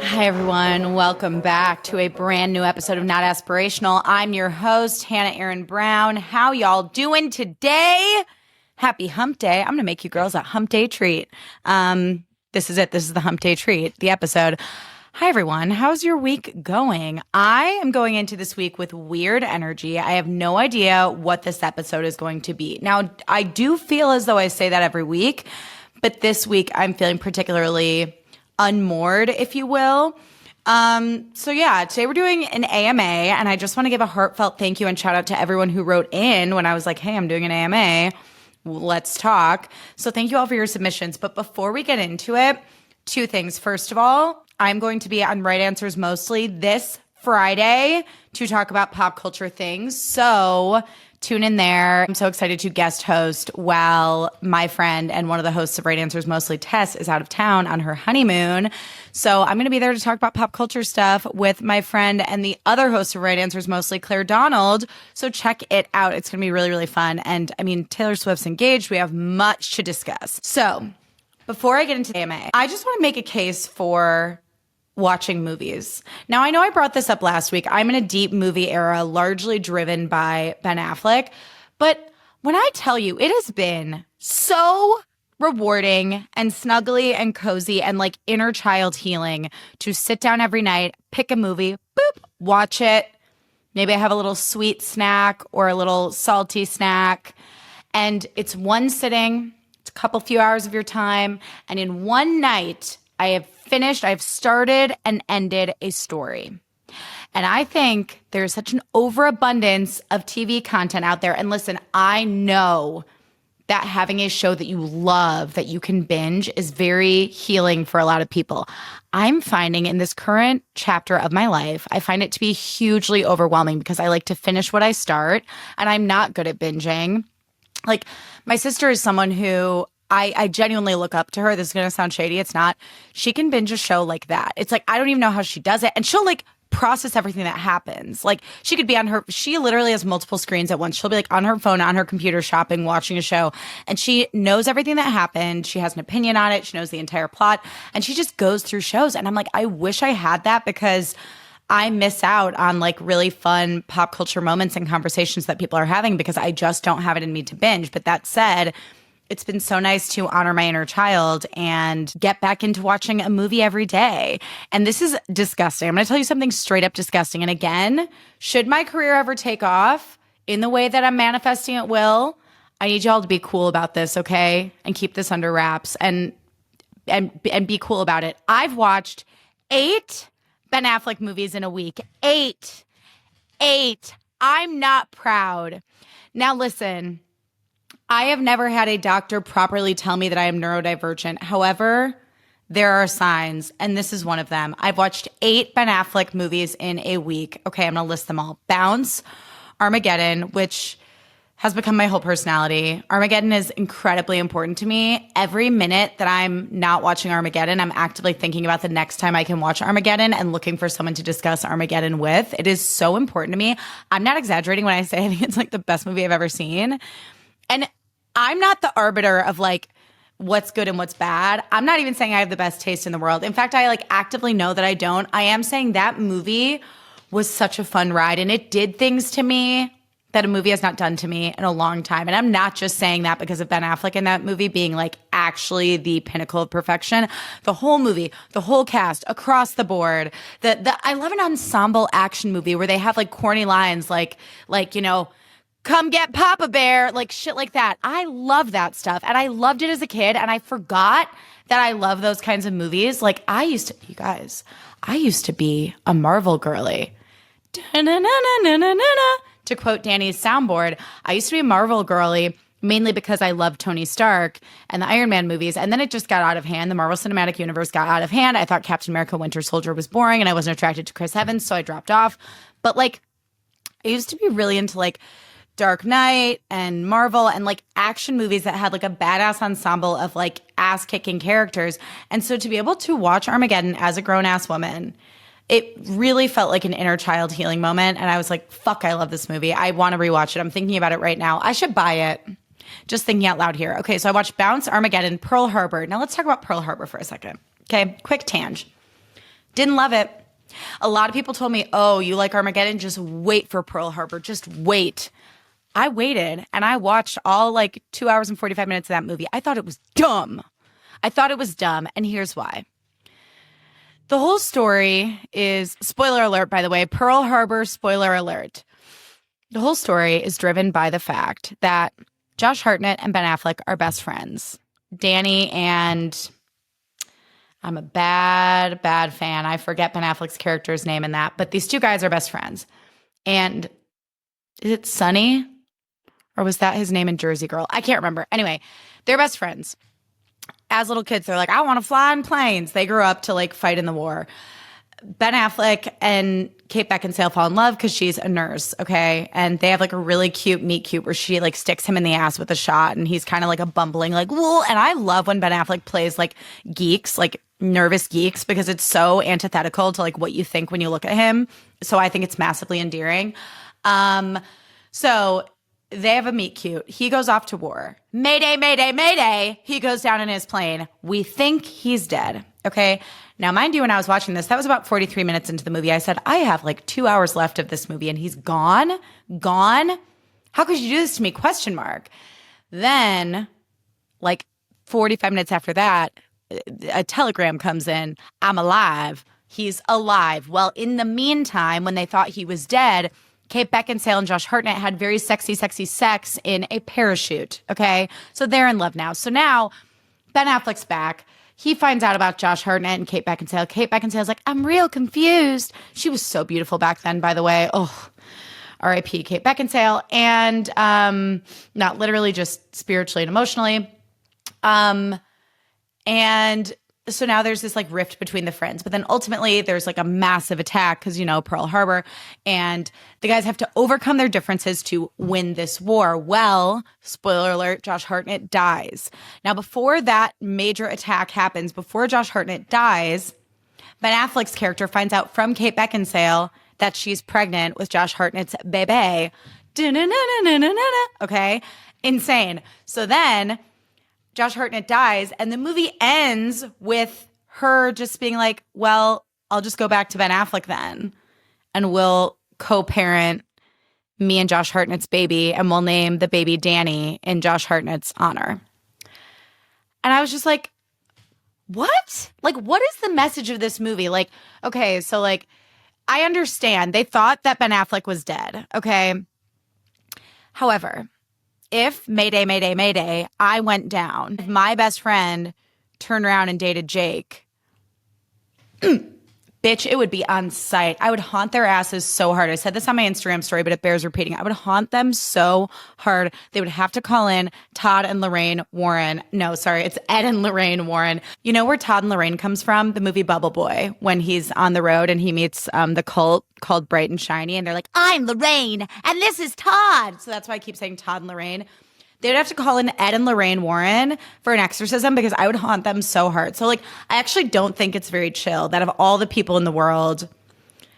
Hi, everyone. Welcome back to a brand new episode of Not Aspirational. I'm your host, Hannah Erin Brown. How y'all doing today? Happy Hump Day. I'm going to make you girls a Hump Day treat. This is it. This is the Hump Day treat, the episode. Hi, everyone. How's your week going? I am going into this week with weird energy. I have no idea what this episode is going to be. Now, I do feel as though I say that every week, but this week I'm feeling particularly unmoored, if you will. So yeah, today we're doing an AMA, and I just want to give a heartfelt thank you and shout out to everyone who wrote in when I was like, hey, I'm doing an AMA. Let's talk. So thank you all for your submissions. But before we get into it, two things. First of all, I'm going to be on Right Answers Mostly this Friday to talk about pop culture things. So tune in there. I'm so excited to guest host while my friend and one of the hosts of Right Answers Mostly, Tess, is out of town on her honeymoon. So I'm going to be there to talk about pop culture stuff with my friend and the other host of Right Answers Mostly, Claire Donald. So check it out. It's going to be really, really fun. And I mean, Taylor Swift's engaged. We have much to discuss. So before I get into the AMA, I just want to make a case for watching movies. Now, I know I brought this up last week. I'm in a deep movie era, largely driven by Ben Affleck. But when I tell you, it has been so rewarding and snuggly and cozy and like inner child healing to sit down every night, pick a movie, boop, watch it. Maybe I have a little sweet snack or a little salty snack. And it's one sitting, it's a few hours of your time. And in one night, I've started and ended a story. And I think there's such an overabundance of TV content out there. And listen, I know that having a show that you love, that you can binge, is very healing for a lot of people. I'm finding in this current chapter of my life, I find it to be hugely overwhelming because I like to finish what I start, and I'm not good at binging. Like, my sister is someone who I genuinely look up to her. This is going to sound shady. It's not. She can binge a show like that. It's like, I don't even know how she does it. And she'll like process everything that happens. Like, she could be she literally has multiple screens at once. She'll be like on her phone, on her computer, shopping, watching a show. And she knows everything that happened. She has an opinion on it. She knows the entire plot. And she just goes through shows. And I'm like, I wish I had that, because I miss out on like really fun pop culture moments and conversations that people are having because I just don't have it in me to binge. But that said, it's been so nice to honor my inner child and get back into watching a movie every day. And this is disgusting. I'm going to tell you something straight up disgusting. And again, should my career ever take off in the way that I'm manifesting it will, I need y'all to be cool about this, okay? And keep this under wraps and be cool about it. I've watched 8 Ben Affleck movies in a week. 8. I'm not proud. Now listen, I have never had a doctor properly tell me that I am neurodivergent. However, there are signs, and this is one of them. I've watched 8 Ben Affleck movies in a week. Okay, I'm going to list them all. Bounce, Armageddon, which has become my whole personality. Armageddon is incredibly important to me. Every minute that I'm not watching Armageddon, I'm actively thinking about the next time I can watch Armageddon and looking for someone to discuss Armageddon with. It is so important to me. I'm not exaggerating when I say I think it's like the best movie I've ever seen. And I'm not the arbiter of like what's good and what's bad. I'm not even saying I have the best taste in the world. In fact, I like actively know that I don't. I am saying that movie was such a fun ride, and it did things to me that a movie has not done to me in a long time. And I'm not just saying that because of Ben Affleck in that movie being like actually the pinnacle of perfection. The whole movie, the whole cast across the board. I love an ensemble action movie where they have like corny lines like, you know, come get Papa Bear, like shit like that. I love that stuff. And I loved it as a kid. And I forgot that I love those kinds of movies. Like I used to be a Marvel girly. To quote Danny's soundboard, I used to be a Marvel girly mainly because I loved Tony Stark and the Iron Man movies. And then it just got out of hand. The Marvel Cinematic Universe got out of hand. I thought Captain America Winter Soldier was boring and I wasn't attracted to Chris Evans, so I dropped off. But like, I used to be really into like Dark Knight and Marvel and like action movies that had like a badass ensemble of like ass-kicking characters. And so to be able to watch Armageddon as a grown-ass woman, it really felt like an inner child healing moment. And I was like, fuck, I love this movie. I want to rewatch it. I'm thinking about it right now. I should buy it. Just thinking out loud here. Okay, so I watched Bounce, Armageddon, Pearl Harbor. Now let's talk about Pearl Harbor for a second. Okay, quick tangent. Didn't love it. A lot of people told me, oh, you like Armageddon? Just wait for Pearl Harbor. Just wait. I waited and I watched all like 2 hours and 45 minutes of that movie. I thought it was dumb. And here's why. The whole story is, spoiler alert, by the way, Pearl Harbor, spoiler alert. The whole story is driven by the fact that Josh Hartnett and Ben Affleck are best friends. Danny and I'm a bad fan. I forget Ben Affleck's character's name in that, but these two guys are best friends. And is it Sonny? Or was that his name in Jersey Girl? I can't remember. Anyway, they're best friends. As little kids, they're like, I want to fly in planes. They grew up to like fight in the war. Ben Affleck and Kate Beckinsale fall in love because she's a nurse, okay? And they have like a really cute meet cute where she like sticks him in the ass with a shot and he's kind of like a bumbling like, whoa. And I love when Ben Affleck plays like geeks, like nervous geeks, because it's so antithetical to like what you think when you look at him. So I think it's massively endearing. So they have a meet cute. He goes off to war. Mayday, mayday, mayday. He goes down in his plane. We think he's dead. Okay. Now, mind you, when I was watching this, that was about 43 minutes into the movie. I said, I have like 2 hours left of this movie and he's gone. How could you do this to me? Question mark. Then like 45 minutes after that, a telegram comes in. I'm alive. He's alive. Well, in the meantime, when they thought he was dead, Kate Beckinsale and Josh Hartnett had very sexy sex in a parachute, okay? So they're in love now. So now Ben Affleck's back. He finds out about Josh Hartnett and Kate Beckinsale. Kate Beckinsale's like, I'm real confused. She was so beautiful back then, by the way. Oh, R.I.P. Kate Beckinsale. And not literally, just spiritually and emotionally. And so now there's this like rift between the friends, but then ultimately there's like a massive attack because, you know, Pearl Harbor, and the guys have to overcome their differences to win this war. Well, spoiler alert, Josh Hartnett dies. Now, before that major attack happens, before Josh Hartnett dies, Ben Affleck's character finds out from Kate Beckinsale that she's pregnant with Josh Hartnett's baby. Okay? Insane. So then Josh Hartnett dies, and the movie ends with her just being like, well, I'll just go back to Ben Affleck then, and we'll co-parent me and Josh Hartnett's baby, and we'll name the baby Danny in Josh Hartnett's honor. And I was just like, what? Like, what is the message of this movie? Like, okay, so like, I understand. They thought that Ben Affleck was dead, okay? However, if Mayday, Mayday, Mayday, I went down, if my best friend turned around and dated Jake, bitch, it would be on sight. I would haunt their asses so hard. I said this on my Instagram story, but it bears repeating. I would haunt them so hard. They would have to call in Todd and Lorraine Warren. No, sorry, it's Ed and Lorraine Warren. You know where Todd and Lorraine comes from? The movie Bubble Boy, when he's on the road and he meets the cult called Bright and Shiny, and they're like, I'm Lorraine, and this is Todd. So that's why I keep saying Todd and Lorraine. They would have to call in Ed and Lorraine Warren for an exorcism because I would haunt them so hard. So, like, I actually don't think it's very chill that of all the people in the world,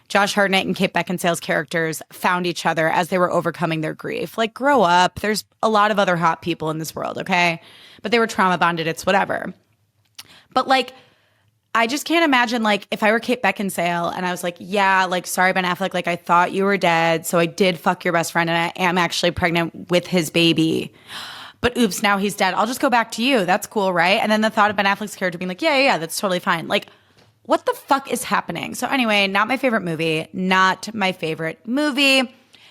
Josh Hartnett and Kate Beckinsale's characters found each other as they were overcoming their grief. Like, grow up. There's a lot of other hot people in this world, okay? But they were trauma bonded. It's whatever. But, like, I just can't imagine, like, if I were Kate Beckinsale and I was like, yeah, like, sorry, Ben Affleck, like, I thought you were dead, so I did fuck your best friend and I am actually pregnant with his baby. But oops, now he's dead. I'll just go back to you. That's cool, right? And then the thought of Ben Affleck's character being like, yeah, that's totally fine. Like, what the fuck is happening? So anyway, not my favorite movie.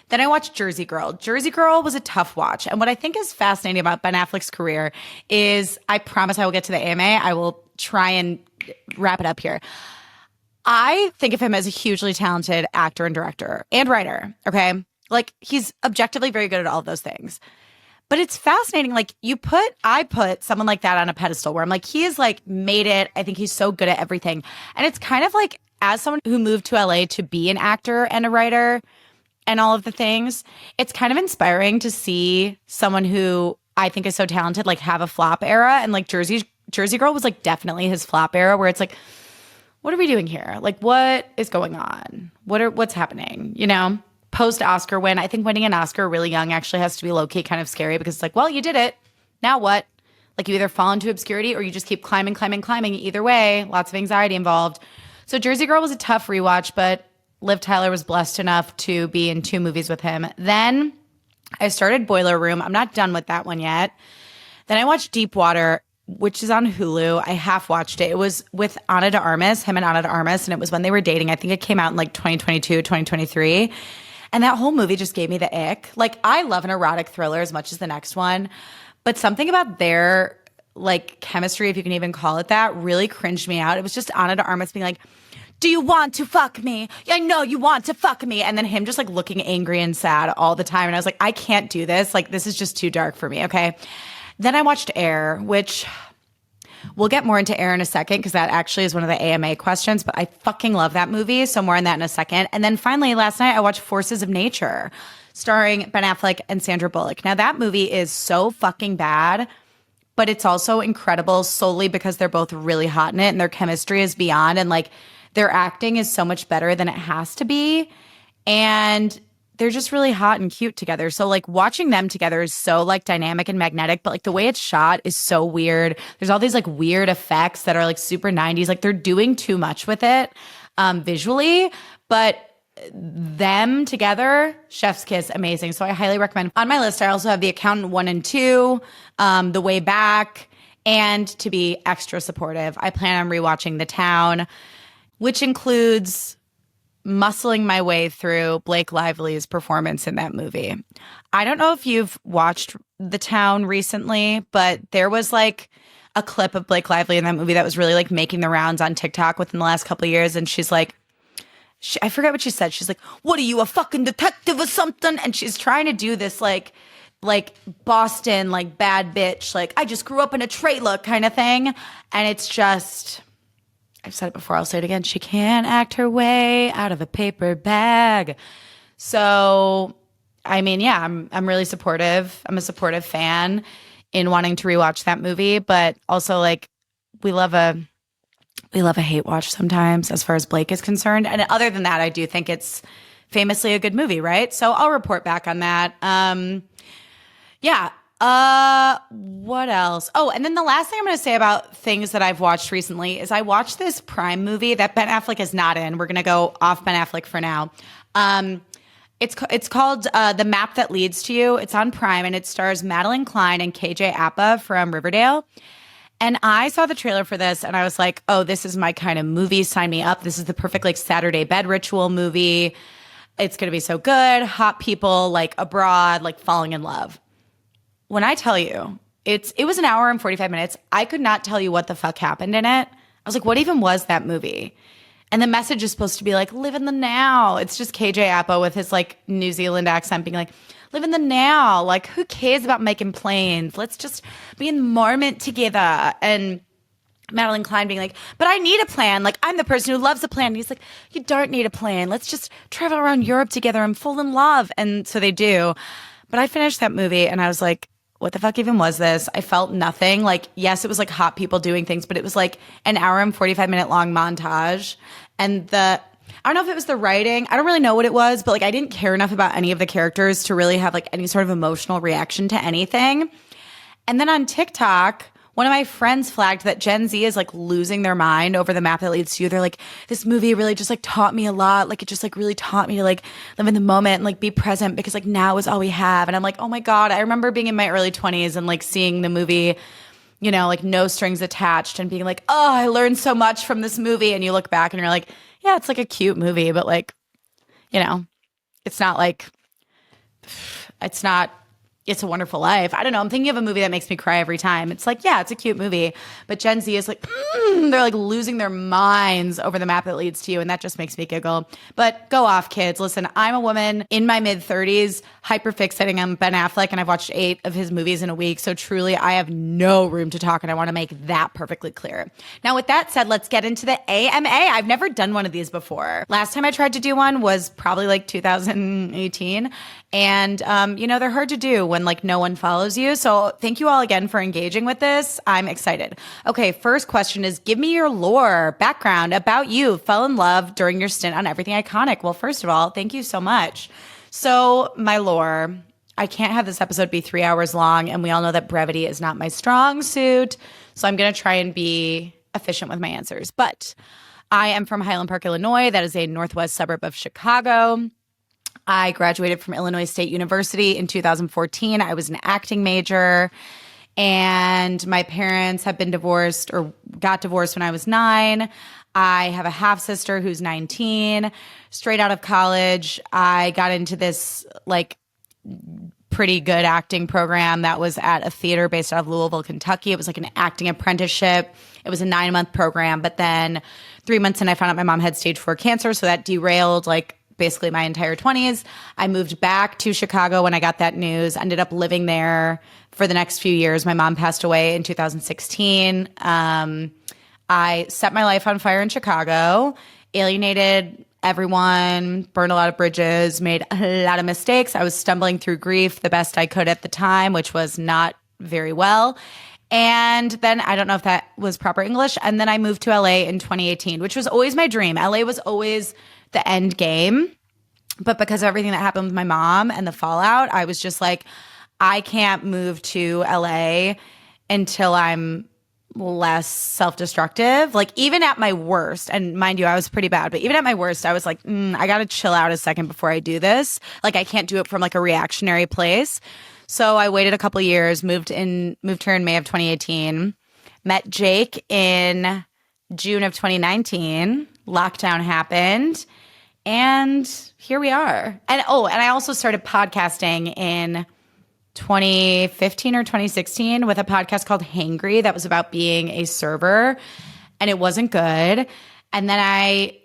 Then I watched Jersey Girl. Jersey Girl was a tough watch. And what I think is fascinating about Ben Affleck's career is, I promise I will get to the AMA. I will try and wrap it up here. I think of him as a hugely talented actor and director and writer, okay? Like, he's objectively very good at all of those things. But it's fascinating. Like I put someone like that on a pedestal where I'm like, he is like made it. I think he's so good at everything. And it's kind of like, as someone who moved to LA to be an actor and a writer and all of the things, it's kind of inspiring to see someone who I think is so talented, like have a flop era. And like Jersey Girl was like definitely his flop era, where it's like, what are we doing here? Like, what is going on? What's happening? You know, post Oscar win. I think winning an Oscar really young actually has to be low key kind of scary, because it's like, well, you did it. Now what? Like, you either fall into obscurity or you just keep climbing. Either way, lots of anxiety involved. So Jersey Girl was a tough rewatch, but Liv Tyler was blessed enough to be in 2 movies with him. Then I started Boiler Room. I'm not done with that one yet. Then I watched Deep Water, which is on Hulu. I half watched it. It was with Ana de Armas, him and Ana de Armas, and it was when they were dating. I think it came out in like 2022, 2023. And that whole movie just gave me the ick. Like, I love an erotic thriller as much as the next one, but something about their like chemistry, if you can even call it that, really cringed me out. It was just Ana de Armas being like, do you want to fuck me? I know you want to fuck me. And then him just like looking angry and sad all the time. And I was like, I can't do this. Like, this is just too dark for me. Okay. Then I watched Air, which we'll get more into Air in a second, because that actually is one of the AMA questions, but I fucking love that movie. So more on that in a second. And then finally, last night I watched Forces of Nature, starring Ben Affleck and Sandra Bullock. Now, that movie is so fucking bad, but it's also incredible solely because they're both really hot in it and their chemistry is beyond, and like their acting is so much better than it has to be. And they're just really hot and cute together. So like watching them together is so like dynamic and magnetic, but like the way it's shot is so weird. There's all these like weird effects that are like super 90s. Like, they're doing too much with it visually, but them together, chef's kiss, amazing. So I highly recommend. On my list, I also have The Accountant 1 and 2, The Way Back, and to be extra supportive, I plan on rewatching The Town, which includes muscling my way through Blake Lively's performance in that movie. I don't know if you've watched The Town recently, but there was like a clip of Blake Lively in that movie that was really like making the rounds on TikTok within the last couple of years. And she's like, I forget what she said. She's like, what are you, a fucking detective or something? And she's trying to do this like Boston, like bad bitch, like I just grew up in a trailer kind of thing. And it's just, I've said it before, I'll say it again. She can't act her way out of a paper bag. So, I mean, yeah, I'm really supportive. I'm a supportive fan in wanting to rewatch that movie, but also like we love a hate watch sometimes as far as Blake is concerned. And other than that, I do think it's famously a good movie, right? So I'll report back on that. Yeah. What else? Oh, and then the last thing I'm going to say about things that I've watched recently is I watched this Prime movie that Ben Affleck is not in. We're going to go off Ben Affleck for now. It's called The Map That Leads to You. It's on Prime, and it stars Madeline Klein and KJ Apa from Riverdale. And I saw the trailer for this and I was like, oh, this is my kind of movie. Sign me up. This is the perfect like Saturday bed ritual movie. It's going to be so good. Hot people like abroad, like falling in love. When I tell you, it was an hour and 45 minutes. I could not tell you what the fuck happened in it. I was like, what even was that movie? And the message is supposed to be like, live in the now. It's just KJ Apa with his like New Zealand accent being like, live in the now. Like, who cares about making plans? Let's just be in the moment together. And Madeline Klein being like, but I need a plan. Like, I'm the person who loves a plan. And he's like, you don't need a plan. Let's just travel around Europe together and fall in love. And so they do. But I finished that movie and I was like, what the fuck even was this? I felt nothing. Like, yes, it was like hot people doing things, but it was like an hour and 45-minute long montage. And I don't know if it was the writing. I don't really know what it was, but like I didn't care enough about any of the characters to really have like any sort of emotional reaction to anything. And then on TikTok, one of my friends flagged that Gen Z is like losing their mind over The Map That Leads to You. They're like, this movie really just like taught me a lot. Like it just like really taught me to like live in the moment and like be present because like now is all we have. And I'm like, oh my God, I remember being in my early 20s and like seeing the movie, you know, like No Strings Attached and being like, oh, I learned so much from this movie. And you look back and you're like, yeah, it's like a cute movie, but like, you know, it's not It's a Wonderful Life. I don't know. I'm thinking of a movie that makes me cry every time. It's like, yeah, it's a cute movie. But Gen Z is like, they're like losing their minds over the map that leads to you. And that just makes me giggle. But go off, kids. Listen, I'm a woman in my mid-30s, hyperfixating on Ben Affleck, and I've watched 8 of his movies in a week. So truly, I have no room to talk, and I want to make that perfectly clear. Now, with that said, let's get into the AMA. I've never done one of these before. Last time I tried to do one was probably like 2018. And, they're hard to do when like no one follows you. So thank you all again for engaging with this. I'm excited. Okay, first question is, give me your lore, background about you. Fell in love during your stint on Everything Iconic. Well, first of all, thank you so much. So my lore, I can't have this episode be 3 hours long, and we all know that brevity is not my strong suit. So I'm going to try and be efficient with my answers. But I am from Highland Park, Illinois. That is a northwest suburb of Chicago. I graduated from Illinois State University in 2014. I was an acting major, and my parents have been divorced or got divorced when I was 9. I have a half sister who's 19. Straight out of college, I got into this like pretty good acting program that was at a theater based out of Louisville, Kentucky. It was like an acting apprenticeship. It was a 9-month program, but then 3 months in, I found out my mom had stage 4 cancer, so that derailed like basically my entire 20s. I moved back to Chicago when I got that news, ended up living there for the next few years. My mom passed away in 2016. I set my life on fire in Chicago, alienated everyone, burned a lot of bridges, made a lot of mistakes. I was stumbling through grief the best I could at the time, which was not very well. And then I don't know if that was proper English. And then I moved to LA in 2018, which was always my dream. LA was always the end game. But because of everything that happened with my mom and the fallout, I was just like, I can't move to LA until I'm less self-destructive. Like even at my worst, and mind you, I was pretty bad, but even at my worst, I was like, I got to chill out a second before I do this. Like I can't do it from like a reactionary place. So I waited a couple years, moved here in May of 2018, met Jake in June of 2019. Lockdown happened, and here we are. And I also started podcasting in 2015 or 2016 with a podcast called Hangry that was about being a server, and it wasn't good. And then I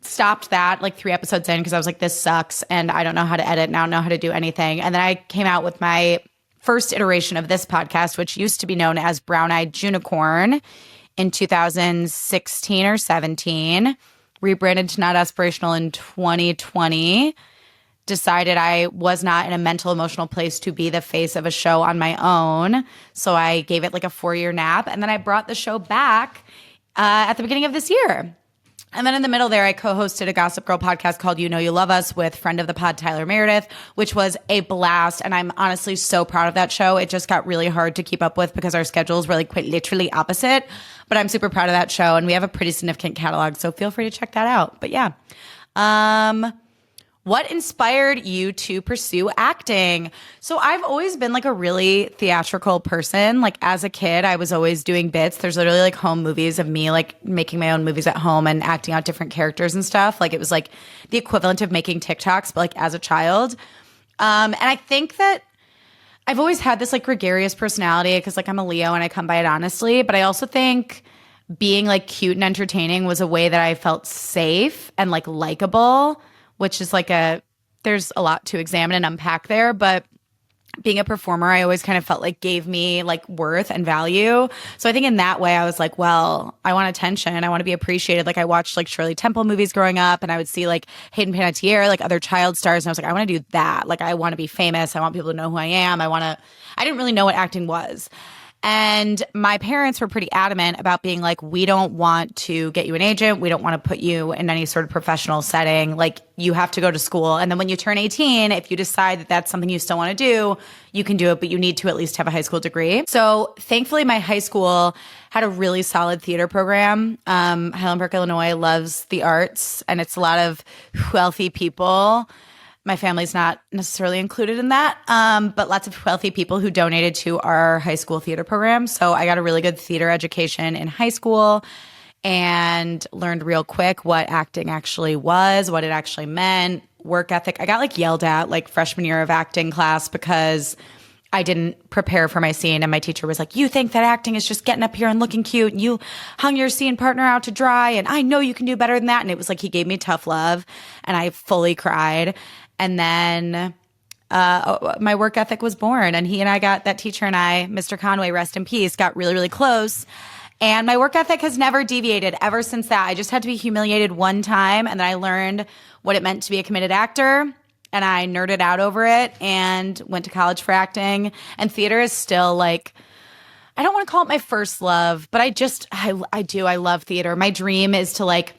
stopped that like 3 episodes in because I was like, this sucks and I don't know how to edit and I don't know how to do anything. And then I came out with my first iteration of this podcast, which used to be known as Brown Eyed Junicorn, in 2016 or 17, rebranded to Not Aspirational in 2020. Decided I was not in a mental, emotional place to be the face of a show on my own. So I gave it like a 4-year nap. And then I brought the show back at the beginning of this year. And then in the middle there, I co-hosted a Gossip Girl podcast called You Know You Love Us with friend of the pod, Tyler Meredith, which was a blast. And I'm honestly so proud of that show. It just got really hard to keep up with because our schedules were like quite literally opposite. But I'm super proud of that show. And we have a pretty significant catalog. So feel free to check that out. But yeah. What inspired you to pursue acting? So I've always been like a really theatrical person. Like as a kid, I was always doing bits. There's literally like home movies of me like making my own movies at home and acting out different characters and stuff. Like it was like the equivalent of making TikToks, but like as a child. And I think that I've always had this like gregarious personality because like I'm a Leo and I come by it honestly. But I also think being like cute and entertaining was a way that I felt safe and like likable, which is like there's a lot to examine and unpack there. But being a performer, I always kind of felt like gave me like worth and value. So I think in that way, I was like, well, I want attention. I want to be appreciated. Like I watched like Shirley Temple movies growing up, and I would see like Hayden Panettiere, like other child stars. And I was like, I want to do that. Like I want to be famous. I want people to know who I am. I didn't really know what acting was. And my parents were pretty adamant about being like, we don't want to get you an agent. We don't want to put you in any sort of professional setting. Like you have to go to school. And then when you turn 18, if you decide that that's something you still want to do, you can do it, but you need to at least have a high school degree. So thankfully my high school had a really solid theater program. Highland Park, Illinois loves the arts, and it's a lot of wealthy people. My family's not necessarily included in that, but lots of wealthy people who donated to our high school theater program. So I got a really good theater education in high school and learned real quick what acting actually was, what it actually meant, work ethic. I got like yelled at like freshman year of acting class because I didn't prepare for my scene. And my teacher was like, you think that acting is just getting up here and looking cute. And you hung your scene partner out to dry. And I know you can do better than that. And it was like, he gave me tough love and I fully cried. And then my work ethic was born. And that teacher and I, Mr. Conway, rest in peace, got really, really close. And my work ethic has never deviated ever since that. I just had to be humiliated one time. And then I learned what it meant to be a committed actor. And I nerded out over it and went to college for acting. And theater is still like, I don't want to call it my first love, but I do. I love theater. My dream is to like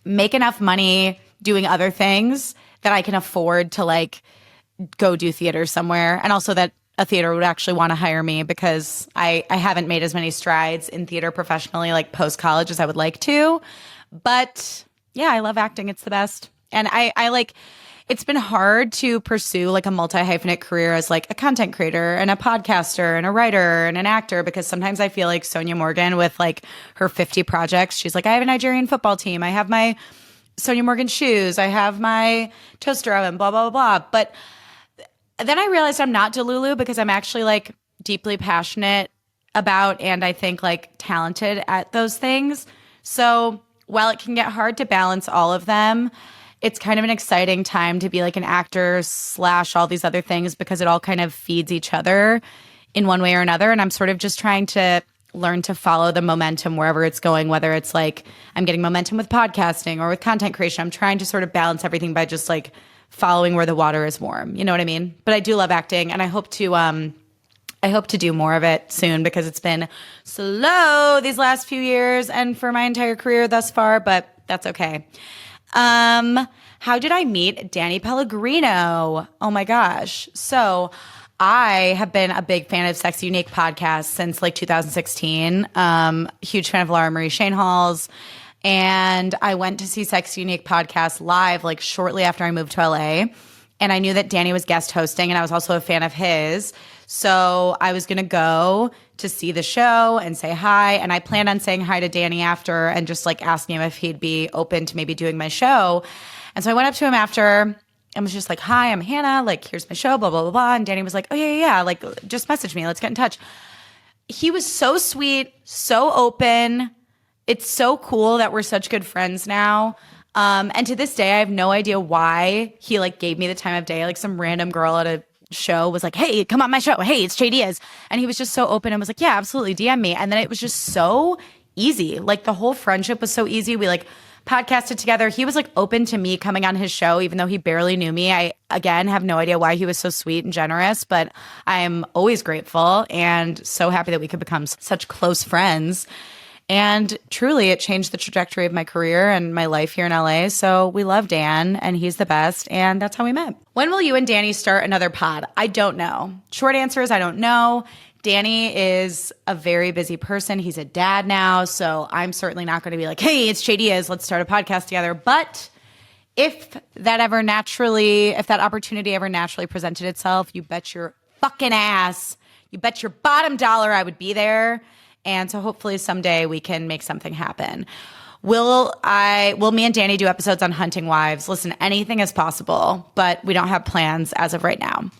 make enough money doing other things that I can afford to like go do theater somewhere. And also that a theater would actually want to hire me because I haven't made as many strides in theater professionally like post-college as I would like to. But yeah, I love acting. It's the best. And I like, it's been hard to pursue like a multi-hyphenate career as like a content creator and a podcaster and a writer and an actor because sometimes I feel like Sonia Morgan with like her 50 projects. She's like, I have a Nigerian football team. I have my Sonia Morgan shoes. I have my toaster oven, blah, blah, blah, blah. But then I realized I'm not Delulu because I'm actually like deeply passionate about and I think like talented at those things. So while it can get hard to balance all of them, it's kind of an exciting time to be like an actor / all these other things because it all kind of feeds each other in one way or another. And I'm sort of just trying to learn to follow the momentum wherever it's going, whether it's like I'm getting momentum with podcasting or with content creation. I'm trying to sort of balance everything by just like following where the water is warm. You know what I mean? But I do love acting and I hope to do more of it soon because it's been slow these last few years and for my entire career thus far, but that's okay. How did I meet Danny Pellegrino? Oh my gosh. So I have been a big fan of Sexy Unique podcast since like 2016. Huge fan of Laura Marie Shainhall's. And I went to see Sexy Unique podcast live like shortly after I moved to LA. And I knew that Danny was guest hosting and I was also a fan of his. So I was going to go to see the show and say hi. And I planned on saying hi to Danny after and just like asking him if he'd be open to maybe doing my show. And so I went up to him after and was just like, hi, I'm Hannah. Like, here's my show, blah, blah, blah, blah. And Danny was like, oh, yeah. Like, just message me. Let's get in touch. He was so sweet, so open. It's so cool that we're such good friends now. And to this day, I have no idea why he like gave me the time of day. Like some random girl at a show was like, hey, come on my show. Hey, it's Jay Diaz. And he was just so open and was like, yeah, absolutely. DM me. And then it was just so easy. Like the whole friendship was so easy. We like podcasted together. He was like open to me coming on his show, even though he barely knew me. I, again, have no idea why he was so sweet and generous, but I'm always grateful and so happy that we could become such close friends. And truly, it changed the trajectory of my career and my life here in LA. So we love Dan, and he's the best. And that's how we met. When will you and Danny start another pod? I don't know. Short answer is I don't know. Danny is a very busy person. He's a dad now. So I'm certainly not going to be like, hey, it's Jay Diaz. Let's start a podcast together. But if that opportunity ever naturally presented itself, you bet your fucking ass, you bet your bottom dollar I would be there. And so hopefully someday we can make something happen. Will me and Danny do episodes on hunting wives? Listen, anything is possible, but we don't have plans as of right now.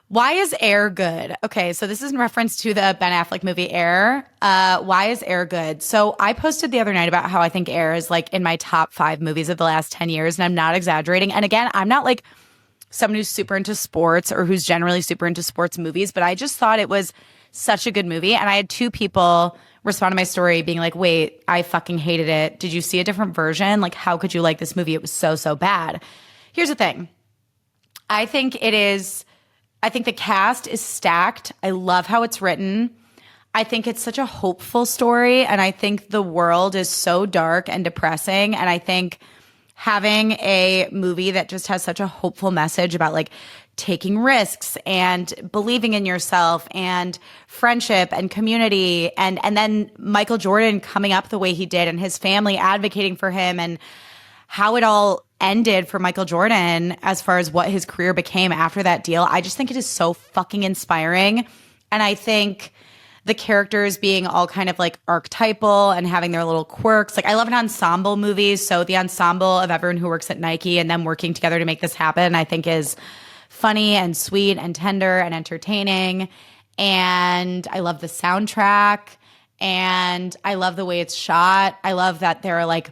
Why is Air good? Okay, so this is in reference to the Ben Affleck movie Air. Why is Air good? So I posted the other night about how I think Air is like in my top 5 movies of the last 10 years, and I'm not exaggerating. And again, I'm not like someone who's super into sports or who's generally super into sports movies, but I just thought it was such a good movie. And I had 2 people respond to my story being like, wait, I fucking hated it. Did you see a different version? Like, how could you like this movie? It was so, so bad. Here's the thing. I think the cast is stacked. I love how it's written. I think it's such a hopeful story. And I think the world is so dark and depressing. And I think having a movie that just has such a hopeful message about like taking risks and believing in yourself and friendship and community and then Michael Jordan coming up the way he did and his family advocating for him and how it all ended for Michael Jordan as far as what his career became after that deal. I just think it is so fucking inspiring. And I think the characters being all kind of like archetypal and having their little quirks. Like I love an ensemble movies. So the ensemble of everyone who works at Nike and them working together to make this happen, I think is funny and sweet and tender and entertaining. And I love the soundtrack and I love the way it's shot. I love that there are like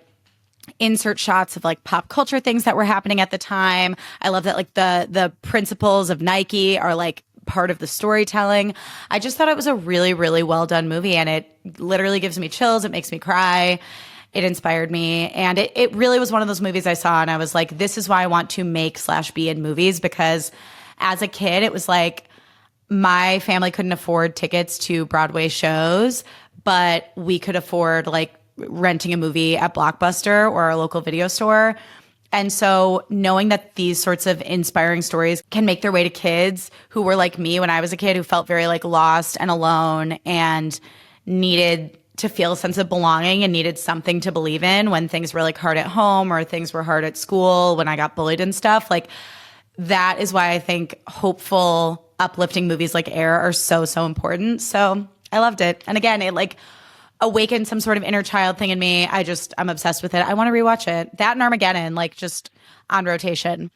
insert shots of like pop culture things that were happening at the time. I love that like the principles of Nike are like part of the storytelling. I just thought it was a really, really well done movie and it literally gives me chills. It makes me cry. It inspired me. And it really was one of those movies I saw and I was like, this is why I want to make/be in movies, because as a kid, it was like my family couldn't afford tickets to Broadway shows, but we could afford like renting a movie at Blockbuster or a local video store. And so knowing that these sorts of inspiring stories can make their way to kids who were like me when I was a kid, who felt very like lost and alone and needed to feel a sense of belonging and needed something to believe in when things were like hard at home or things were hard at school, when I got bullied and stuff, like that is why I think hopeful, uplifting movies like Air are so, so important. So I loved it. And again, it like awakened some sort of inner child thing in me. I'm obsessed with it. I want to rewatch it. That and Armageddon, like just on rotation.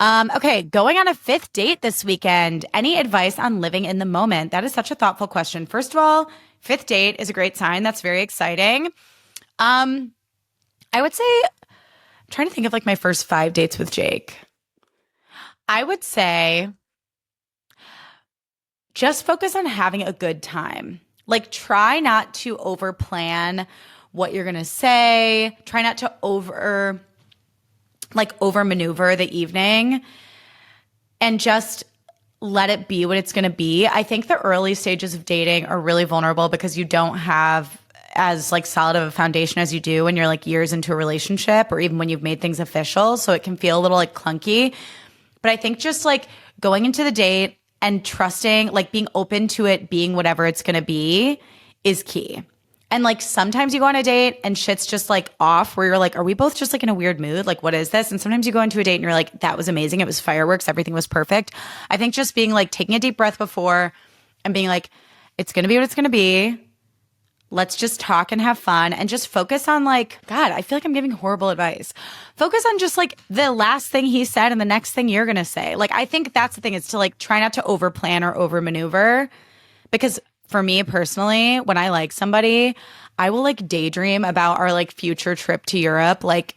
Okay, going on a 5th date this weekend. Any advice on living in the moment? That is such a thoughtful question. First of all, 5th date is a great sign. That's very exciting. I would say, I'm trying to think of like my first 5 dates with Jake. I would say just focus on having a good time. Like try not to over plan what you're going to say. Try not to over maneuver the evening and just let it be what it's going to be. I think the early stages of dating are really vulnerable because you don't have as like solid of a foundation as you do when you're like years into a relationship or even when you've made things official. So it can feel a little like clunky. But I think just like going into the date and trusting, like being open to it being whatever it's going to be is key. And like sometimes you go on a date and shit's just like off where you're like, are we both just like in a weird mood? Like, what is this? And sometimes you go into a date and you're like, that was amazing. It was fireworks. Everything was perfect. I think just being like taking a deep breath before and being like, it's going to be what it's going to be. Let's just talk and have fun and just focus on like, God, I feel like I'm giving horrible advice. Focus on just like the last thing he said and the next thing you're going to say. Like, I think that's the thing, is to like try not to over plan or over maneuver, because for me personally, when I like somebody, I will like daydream about our like future trip to Europe, like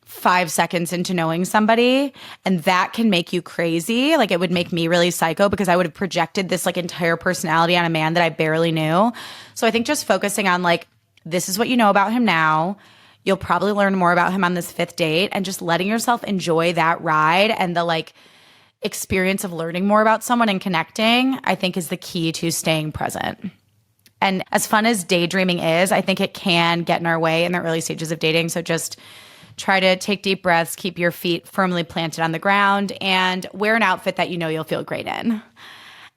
5 seconds into knowing somebody, and that can make you crazy. Like it would make me really psycho because I would have projected this like entire personality on a man that I barely knew. So I think just focusing on like, this is what you know about him now. You'll probably learn more about him on this 5th date, and just letting yourself enjoy that ride and the like experience of learning more about someone and connecting, I think is the key to staying present. And as fun as daydreaming is, I think it can get in our way in the early stages of dating. So just try to take deep breaths, keep your feet firmly planted on the ground, and wear an outfit that you know you'll feel great in.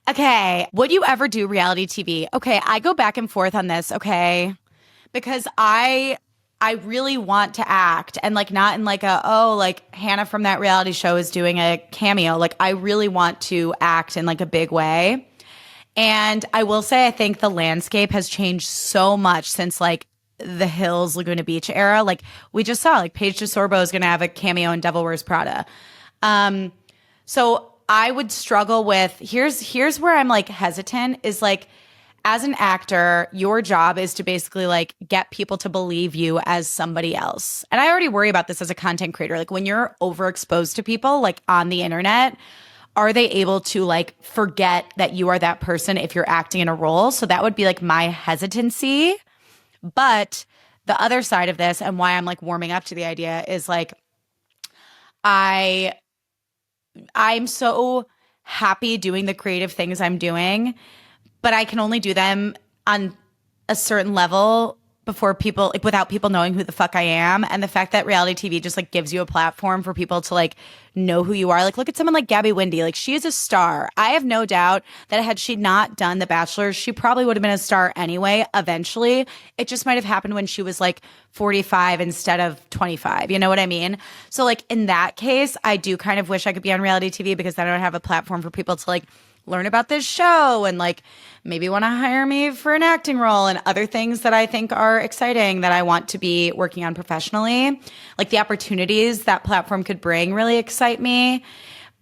Okay, would you ever do reality TV? Okay, I go back and forth on this, okay? Because I really want to act, and like not in like like Hannah from that reality show is doing a cameo. Like I really want to act in like a big way. And I will say I think the landscape has changed so much since like the Hills Laguna Beach era. Like we just saw like Paige DeSorbo is going to have a cameo in Devil Wears Prada. So I would struggle with, here's where I'm like hesitant, is like, as an actor, your job is to basically like get people to believe you as somebody else. And I already worry about this as a content creator. Like when you're overexposed to people like on the internet, are they able to like forget that you are that person if you're acting in a role? So that would be like my hesitancy. But the other side of this, and why I'm like warming up to the idea, is like I'm so happy doing the creative things I'm doing, but I can only do them on a certain level before people, like without people knowing who the fuck I am. And the fact that reality TV just like gives you a platform for people to like know who you are. Like look at someone like Gabby Windey. Like she is a star. I have no doubt that had she not done The Bachelor, she probably would have been a star anyway, eventually. It just might have happened when she was like 45 instead of 25. You know what I mean? So like in that case, I do kind of wish I could be on reality TV, because then I would have a platform for people to like learn about this show and like maybe want to hire me for an acting role and other things that I think are exciting that I want to be working on professionally. Like the opportunities that platform could bring really excite me.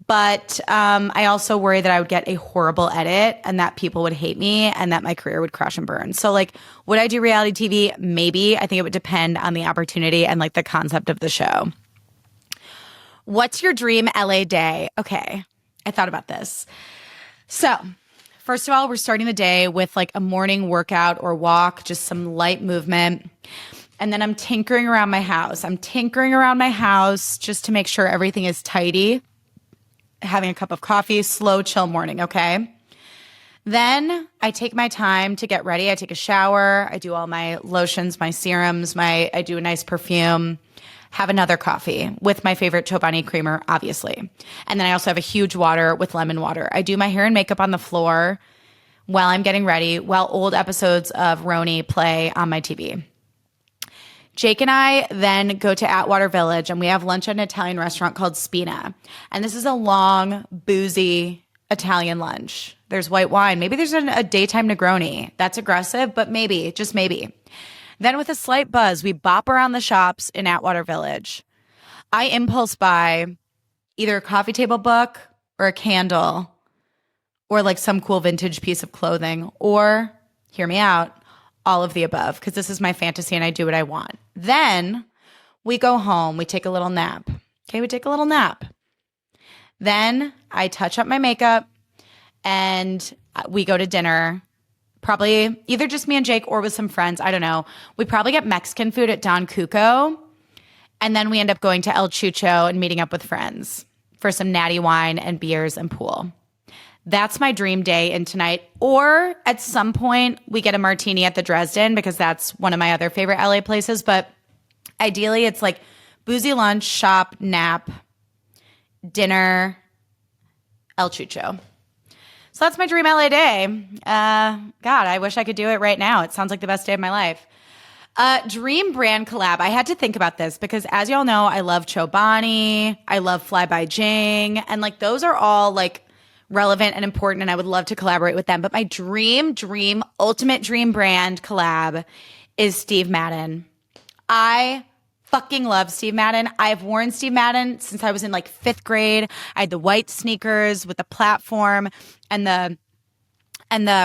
But I also worry that I would get a horrible edit and that people would hate me and that my career would crash and burn. So like, would I do reality TV? Maybe. I think it would depend on the opportunity and like the concept of the show. What's your dream LA day? Okay, I thought about this. So first of all, we're starting the day with like a morning workout or walk, just some light movement. And then I'm tinkering around my house. Just to make sure everything is tidy. Having a cup of coffee, slow, chill morning, okay? Then I take my time to get ready. I take a shower. I do all my lotions, my serums, I do a nice perfume. Have another coffee with my favorite Chobani creamer, obviously. And then I also have a huge water with lemon water. I do my hair and makeup on the floor while I'm getting ready, while old episodes of Roni play on my TV. Jake and I then go to Atwater Village and we have lunch at an Italian restaurant called Spina. And this is a long, boozy Italian lunch. There's white wine. Maybe there's a daytime Negroni. That's aggressive, but maybe, just maybe. Then with a slight buzz, we bop around the shops in Atwater Village. I impulse buy either a coffee table book or a candle or like some cool vintage piece of clothing or, hear me out, all of the above, because this is my fantasy and I do what I want. Then we go home. We take a little nap. Okay, we take a little nap. Then I touch up my makeup and we go to dinner. Probably either just me and Jake or with some friends. I don't know. We probably get Mexican food at Don Cuco. And then we end up going to El Chucho and meeting up with friends for some natty wine and beers and pool. That's my dream day in tonight. Or at some point, we get a martini at the Dresden because that's one of my other favorite LA places. But ideally, it's like boozy lunch, shop, nap, dinner, El Chucho. So that's my dream LA day. God, I wish I could do it right now. It sounds like the best day of my life. Dream brand collab. I had to think about this because as y'all know, I love Chobani. I love Fly by Jing. And like those are all like relevant and important, and I would love to collaborate with them. But my ultimate dream brand collab is Steve Madden. I fucking love Steve Madden. I've worn Steve Madden since I was in like 5th grade. I had the white sneakers with the platform and the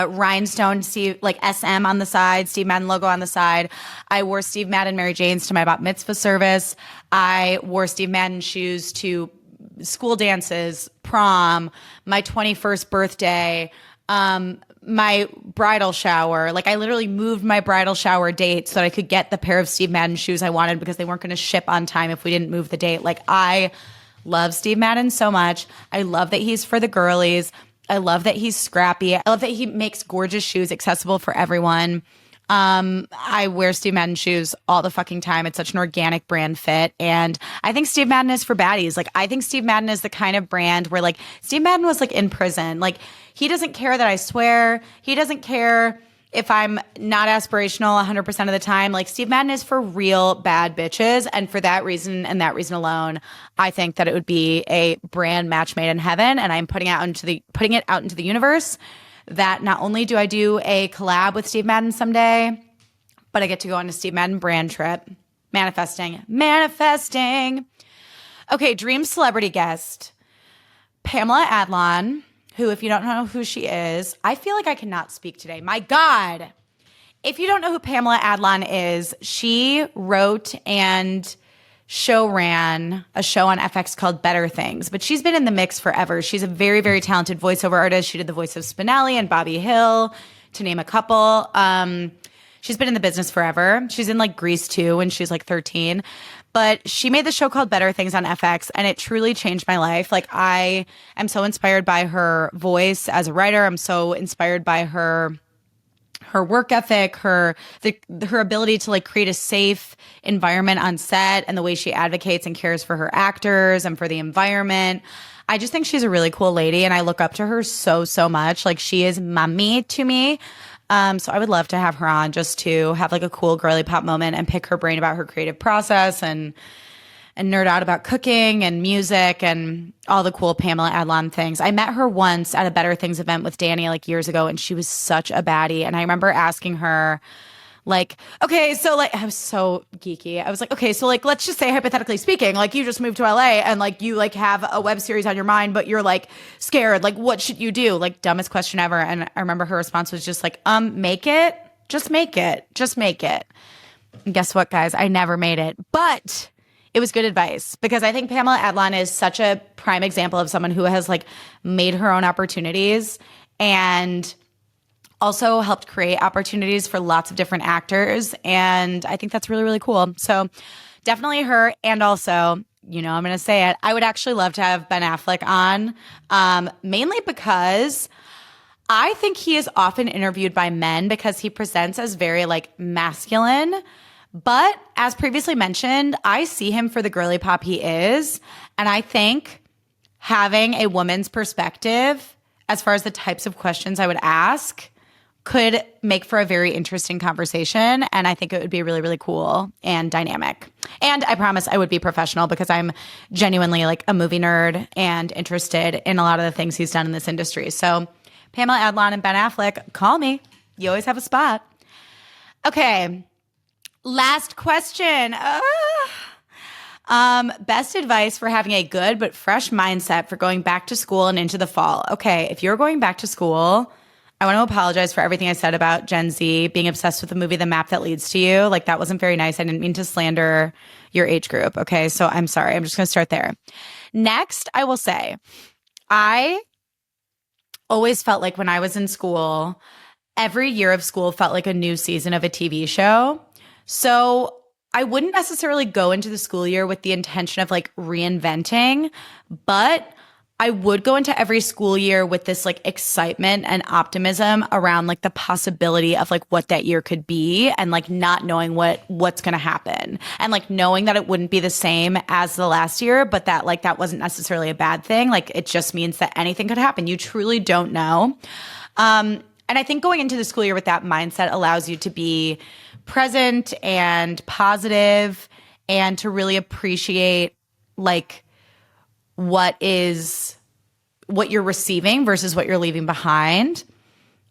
rhinestone Steve, like SM on the side, Steve Madden logo on the side. I wore Steve Madden Mary Janes to my bat mitzvah service. I wore Steve Madden shoes to school dances, prom, my 21st birthday, my bridal shower. Like I literally moved my bridal shower date so that I could get the pair of Steve Madden shoes I wanted because they weren't going to ship on time if we didn't move the date. Like I love Steve Madden so much. I love that he's for the girlies. I love that he's scrappy. I love that he makes gorgeous shoes accessible for everyone. I wear Steve Madden shoes all the fucking time. It's such an organic brand fit. And I think Steve Madden is for baddies. Like, I think Steve Madden is the kind of brand where like Steve Madden was like in prison. Like he doesn't care that I swear. He doesn't care if I'm not aspirational 100% of the time. Like Steve Madden is for real bad bitches. And for that reason and that reason alone, I think that it would be a brand match made in heaven. And I'm putting it out into the universe that not only do I do a collab with Steve Madden someday, but I get to go on a Steve Madden brand trip. Manifesting. Okay, dream celebrity guest. Pamela Adlon, who, if you don't know who she is, I feel like I cannot speak today. My God. If you don't know who Pamela Adlon is, she wrote and ran a show on FX called Better Things, but she's been in the mix forever. She's a very, very talented voiceover artist. She did the voice of Spinelli and Bobby Hill, to name a couple. She's been in the business forever. She's in like Grease too, when she's like 13. But she made the show called Better Things on FX, and it truly changed my life. Like I am so inspired by her voice as a writer. I'm so inspired by her work ethic, her ability to like create a safe environment on set, and the way she advocates and cares for her actors and for the environment. I just think she's a really cool lady, and I look up to her so much. Like she is mommy to me. So I would love to have her on just to have like a cool girly pop moment and pick her brain about her creative process and and nerd out about cooking and music and all the cool Pamela Adlon things. I met her once at a Better Things event with Danny like years ago, and she was such a baddie. And I remember asking her, like, okay, so like, I was so geeky. I was like, okay, so like, let's just say hypothetically speaking, like you just moved to LA and like you like have a web series on your mind, but you're like scared. Like, what should you do? Like, dumbest question ever. And I remember her response was just like, make it. Just make it. Just make it. And guess what, guys? I never made it. But it was good advice because I think Pamela Adlon is such a prime example of someone who has like made her own opportunities and also helped create opportunities for lots of different actors. And I think that's really, really cool. So definitely her. And also, you know, I'm going to say it, I would actually love to have Ben Affleck on, mainly because I think he is often interviewed by men because he presents as very like masculine. But as previously mentioned, I see him for the girly pop he is. And I think having a woman's perspective as far as the types of questions I would ask could make for a very interesting conversation. And I think it would be really, really cool and dynamic. And I promise I would be professional because I'm genuinely like a movie nerd and interested in a lot of the things he's done in this industry. So Pamela Adlon and Ben Affleck, call me. You always have a spot. Okay. Last question. Best advice for having a good but fresh mindset for going back to school and into the fall. Okay, if you're going back to school, I want to apologize for everything I said about Gen Z being obsessed with the movie The Map That Leads to You. Like, that wasn't very nice. I didn't mean to slander your age group. Okay, so I'm sorry. I'm just going to start there. Next, I will say, I always felt like when I was in school, every year of school felt like a new season of a TV show. So I wouldn't necessarily go into the school year with the intention of like reinventing, but I would go into every school year with this like excitement and optimism around like the possibility of like what that year could be and like not knowing what's going to happen and like knowing that it wouldn't be the same as the last year, but that like that wasn't necessarily a bad thing. Like it just means that anything could happen. You truly don't know. And I think going into the school year with that mindset allows you to be present and positive and to really appreciate like what you're receiving versus what you're leaving behind.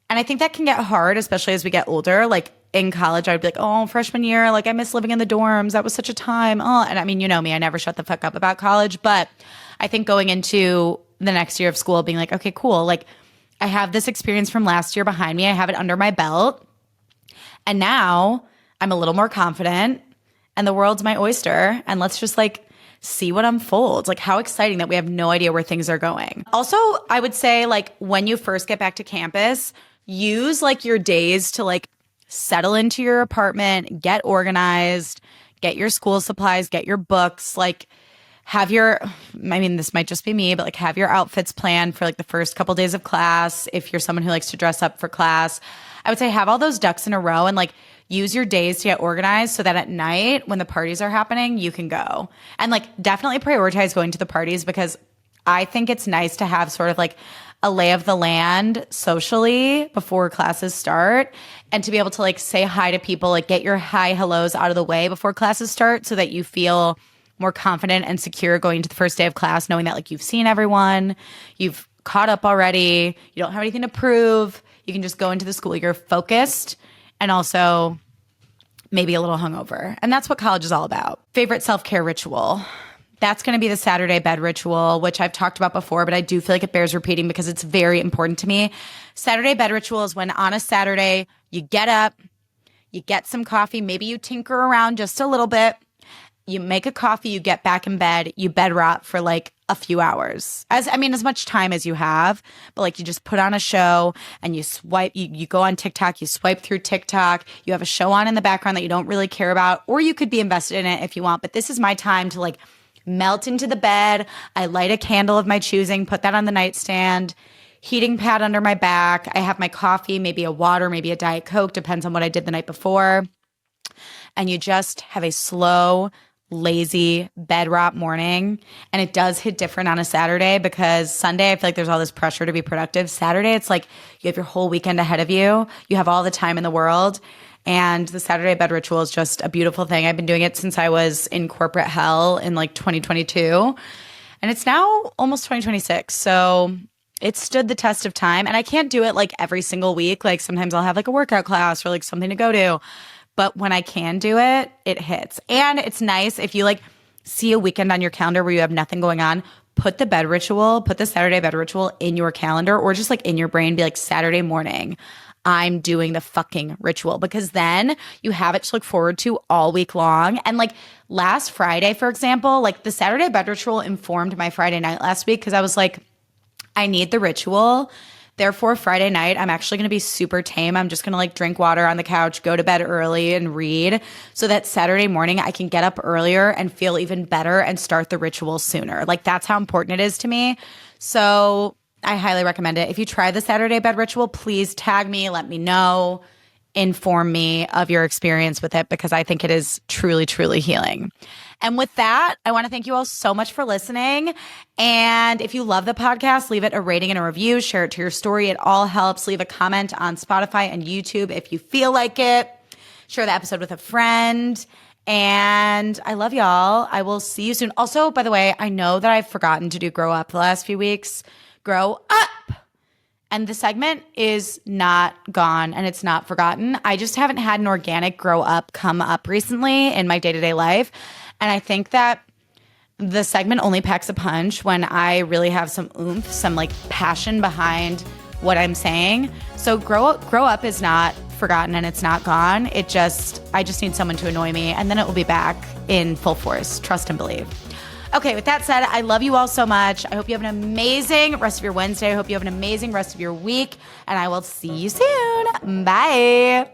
And I think that can get hard, especially as we get older. Like in college, I'd be like, oh, freshman year, like I miss living in the dorms. That was such a time. Oh, and I mean, you know me, I never shut the fuck up about college. But I think going into the next year of school, being like, okay, cool. Like I have this experience from last year behind me. I have it under my belt. And now I'm a little more confident and the world's my oyster. And let's just like see what unfolds. Like how exciting that we have no idea where things are going. Also, I would say like when you first get back to campus, use like your days to like settle into your apartment, get organized, get your school supplies, get your books, like have your, I mean, this might just be me, but like have your outfits planned for like the first couple days of class. If you're someone who likes to dress up for class, I would say have all those ducks in a row and like use your days to get organized so that at night when the parties are happening, you can go. And like definitely prioritize going to the parties because I think it's nice to have sort of like a lay of the land socially before classes start and to be able to like say hi to people, like get your hi hellos out of the way before classes start so that you feel more confident and secure going to the first day of class, knowing that like you've seen everyone, you've caught up already, you don't have anything to prove. You can just go into the school year focused and also maybe a little hungover. And that's what college is all about. Favorite self-care ritual. That's going to be the Saturday bed ritual, which I've talked about before, but I do feel like it bears repeating because it's very important to me. Saturday bed ritual is when on a Saturday, you get up, you get some coffee, maybe you tinker around just a little bit, you make a coffee, you get back in bed, you bed rot for like a few hours. As much time as you have, but like you just put on a show and you swipe, you go on TikTok, you swipe through TikTok, you have a show on in the background that you don't really care about, or you could be invested in it if you want. But this is my time to like melt into the bed. I light a candle of my choosing, put that on the nightstand, heating pad under my back. I have my coffee, maybe a water, maybe a Diet Coke, depends on what I did the night before. And you just have a slow, lazy bed rot morning. And it does hit different on a Saturday because Sunday, I feel like there's all this pressure to be productive. Saturday, it's like you have your whole weekend ahead of you. You have all the time in the world. And the Saturday bed ritual is just a beautiful thing. I've been doing it since I was in corporate hell in like 2022. And it's now almost 2026. So it stood the test of time. And I can't do it like every single week. Like sometimes I'll have like a workout class or like something to go to. But when I can do it, it hits. And it's nice if you like see a weekend on your calendar where you have nothing going on, put the Saturday bed ritual in your calendar or just like in your brain, be like Saturday morning, I'm doing the fucking ritual, because then you have it to look forward to all week long. And like last Friday, for example, like the Saturday bed ritual informed my Friday night last week because I was like, I need the ritual. Therefore, Friday night, I'm actually going to be super tame. I'm just going to like drink water on the couch, go to bed early and read so that Saturday morning I can get up earlier and feel even better and start the ritual sooner. Like that's how important it is to me. So I highly recommend it. If you try the Saturday bed ritual, please tag me, let me know, inform me of your experience with it, because I think it is truly, truly healing. And with that, I want to thank you all so much for listening. And if you love the podcast, leave it a rating and a review, share it to your story. It all helps. Leave a comment on Spotify and YouTube if you feel like it. Share the episode with a friend. And I love y'all. I will see you soon. Also, by the way, I know that I've forgotten to do Grow Up the last few weeks. Grow up. And the segment is not gone and it's not forgotten. I just haven't had an organic grow up come up recently in my day-to-day life. And I think that the segment only packs a punch when I really have some oomph, some like passion behind what I'm saying. So grow up is not forgotten and it's not gone. I just need someone to annoy me and then it will be back in full force. Trust and believe. Okay, with that said, I love you all so much. I hope you have an amazing rest of your Wednesday. I hope you have an amazing rest of your week. And I will see you soon. Bye.